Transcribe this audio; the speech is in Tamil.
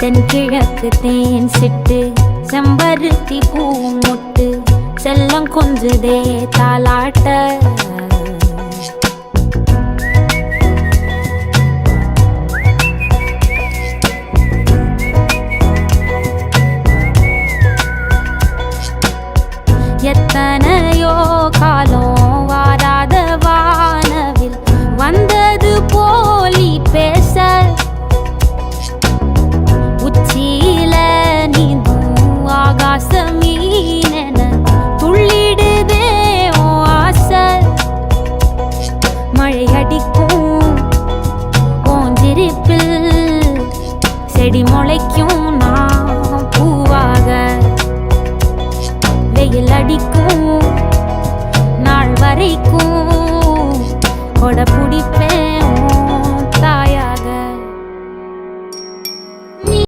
தென்கிழக்கு தேன் சிட்டு செம்பருத்தி பூ முட்டு செல்லம் கொஞ்சுதே தாலாட்ட எத்தனையோ காலம் வாராத வானவில் வந்தது போலி பேச உச்சியில நீந்தும் ஆகாச மீனென துள்ளிடுதே உன் ஆசை மழை அடிக்கும் ஓஞ்சிருப்பில் செடி முளைக்கும் நான் பூவாக வெயில் அடிக்கும் நாள் வரைக்கும் கொடை பிடிப்ப